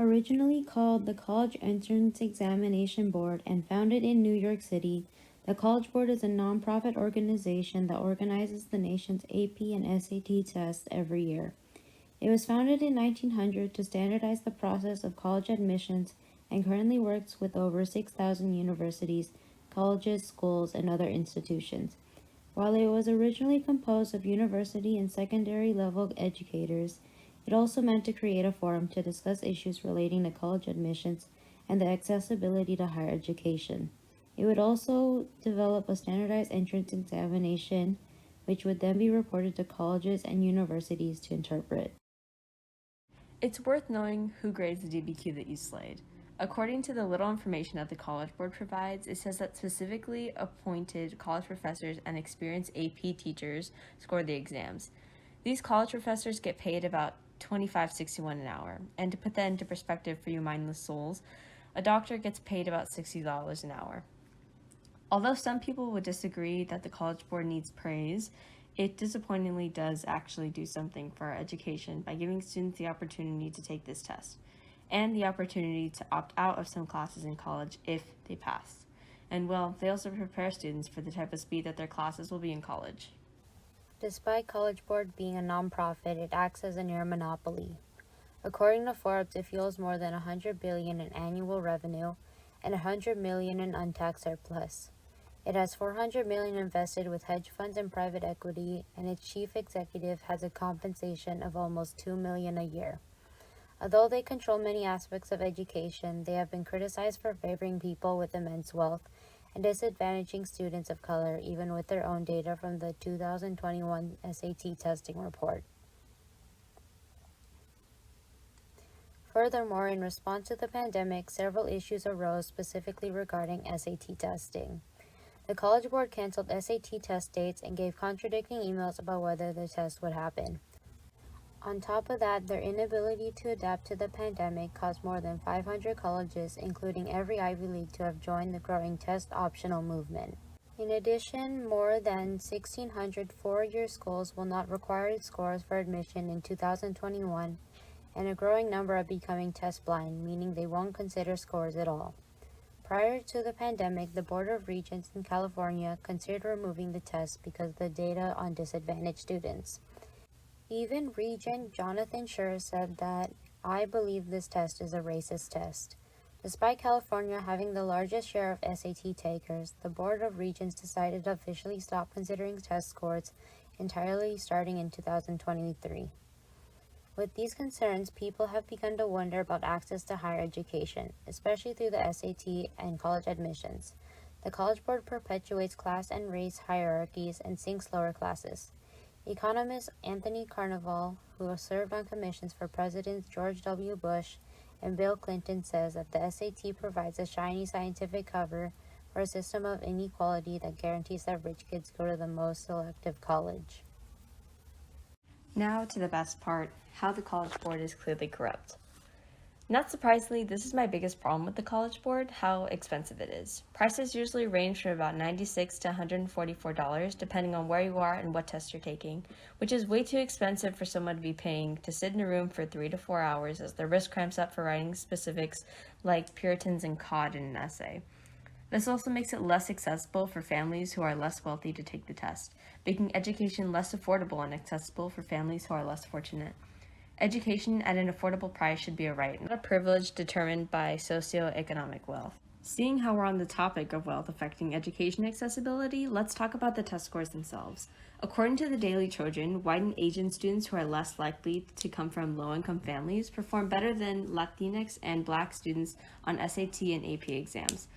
Originally called the College Entrance Examination Board and founded in New York City, the College Board is a nonprofit organization that organizes the nation's AP and SAT tests every year. It was founded in 1900 to standardize the process of college admissions and currently works with over 6,000 universities, colleges, schools, and other institutions. While it was originally composed of university and secondary level educators, it also meant to create a forum to discuss issues relating to college admissions and the accessibility to higher education. It would also develop a standardized entrance examination, which would then be reported to colleges and universities to interpret. It's worth knowing who grades the DBQ that you slayed. According to the little information that the College Board provides, it says that specifically appointed college professors and experienced AP teachers score the exams. These college professors get paid about $25.61 an hour. And to put that into perspective for you mindless souls, a doctor gets paid about $60 an hour. Although some people would disagree that the College Board needs praise, it disappointingly does actually do something for our education by giving students the opportunity to take this test and the opportunity to opt out of some classes in college if they pass. And well, they also prepare students for the type of speed that their classes will be in college. Despite College Board being a nonprofit, it acts as a near monopoly. According to Forbes, it fuels more than $100 billion in annual revenue and $100 million in untaxed surplus. It has $400 million invested with hedge funds and private equity, and its chief executive has a compensation of almost $2 million a year. Although they control many aspects of education, they have been criticized for favoring people with immense wealth and disadvantaging students of color, even with their own data from the 2021 SAT testing report. Furthermore, in response to the pandemic, several issues arose specifically regarding SAT testing. The College Board canceled SAT test dates and gave contradicting emails about whether the test would happen. On top of that, their inability to adapt to the pandemic caused more than 500 colleges, including every Ivy League, to have joined the growing test-optional movement. In addition, more than 1,600 four-year schools will not require scores for admission in 2021, and a growing number are becoming test-blind, meaning they won't consider scores at all. Prior to the pandemic, the Board of Regents in California considered removing the test because of the data on disadvantaged students. Even Regent Jonathan Schur said that, "I believe this test is a racist test." Despite California having the largest share of SAT takers, the Board of Regents decided to officially stop considering test scores entirely starting in 2023. With these concerns, people have begun to wonder about access to higher education, especially through the SAT and college admissions. The College Board perpetuates class and race hierarchies and sinks lower classes. Economist Anthony Carnival, who has served on commissions for Presidents George W. Bush and Bill Clinton, says that the SAT provides a shiny scientific cover for a system of inequality that guarantees that rich kids go to the most selective college. Now to the best part, how the College Board is clearly corrupt. Not surprisingly, this is my biggest problem with the College Board, how expensive it is. Prices usually range from about $96 to $144, depending on where you are and what test you're taking, which is way too expensive for someone to be paying to sit in a room for 3 to 4 hours as their wrist cramps up for writing specifics like Puritans and cod in an essay. This also makes it less accessible for families who are less wealthy to take the test, making education less affordable and accessible for families who are less fortunate. Education at an affordable price should be a right, not a privilege determined by socioeconomic wealth. Seeing how we're on the topic of wealth affecting education accessibility, let's talk about the test scores themselves. According to the Daily Trojan, white and Asian students who are less likely to come from low-income families perform better than Latinx and Black students on SAT and AP exams.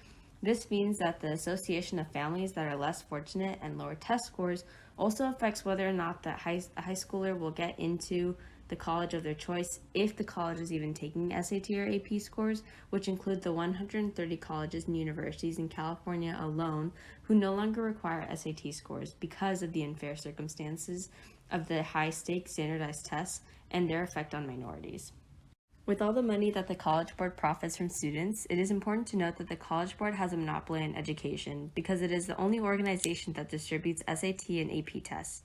This means that the association of families that are less fortunate and lower test scores also affects whether or not a high schooler will get into the college of their choice if the college is even taking SAT or AP scores, which include the 130 colleges and universities in California alone who no longer require SAT scores because of the unfair circumstances of the high-stakes standardized tests and their effect on minorities. With all the money that the College Board profits from students, it is important to note that the College Board has a monopoly in education because it is the only organization that distributes SAT and AP tests.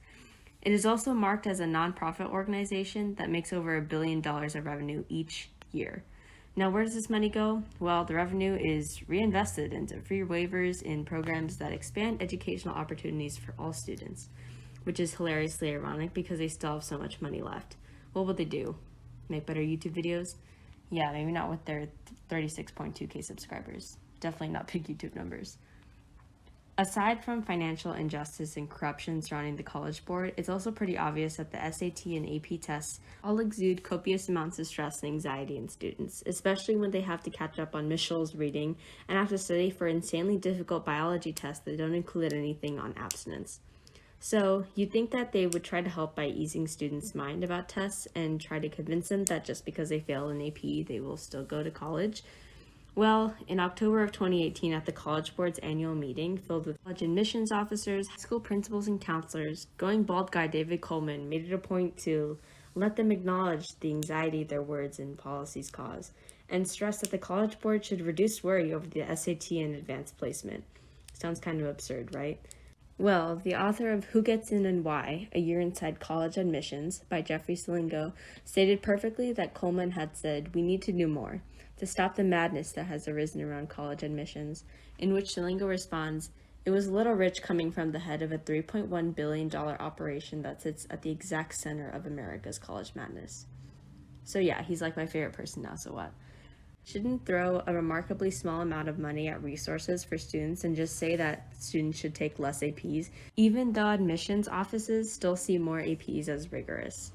It is also marked as a nonprofit organization that makes over $1 billion of revenue each year. Now, where does this money go? Well, the revenue is reinvested into free waivers in programs that expand educational opportunities for all students, which is hilariously ironic because they still have so much money left. What will they do? Make better YouTube videos? Yeah, maybe not with their 36.2K subscribers. Definitely not big YouTube numbers. Aside from financial injustice and corruption surrounding the College Board, it's also pretty obvious that the SAT and AP tests all exude copious amounts of stress and anxiety in students, especially when they have to catch up on Miss Scholl's reading and have to study for insanely difficult biology tests that don't include anything on abstinence. So, you'd think that they would try to help by easing students' mind about tests and try to convince them that just because they fail in AP, they will still go to college. Well, in October of 2018, at the College Board's annual meeting, filled with college admissions officers, high school principals, and counselors, going bald guy David Coleman made it a point to let them acknowledge the anxiety their words and policies cause, and stress that the College Board should reduce worry over the SAT and advanced placement. Sounds kind of absurd, right? Well, the author of Who Gets In and Why, A Year Inside College Admissions by Jeffrey Selingo, stated perfectly that Coleman had said, "We need to do more to stop the madness that has arisen around college admissions," in which Selingo responds, "It was a little rich coming from the head of a $3.1 billion operation that sits at the exact center of America's college madness." So yeah, he's like my favorite person now, so what? Shouldn't throw a remarkably small amount of money at resources for students and just say that students should take less APs, even though admissions offices still see more APs as rigorous.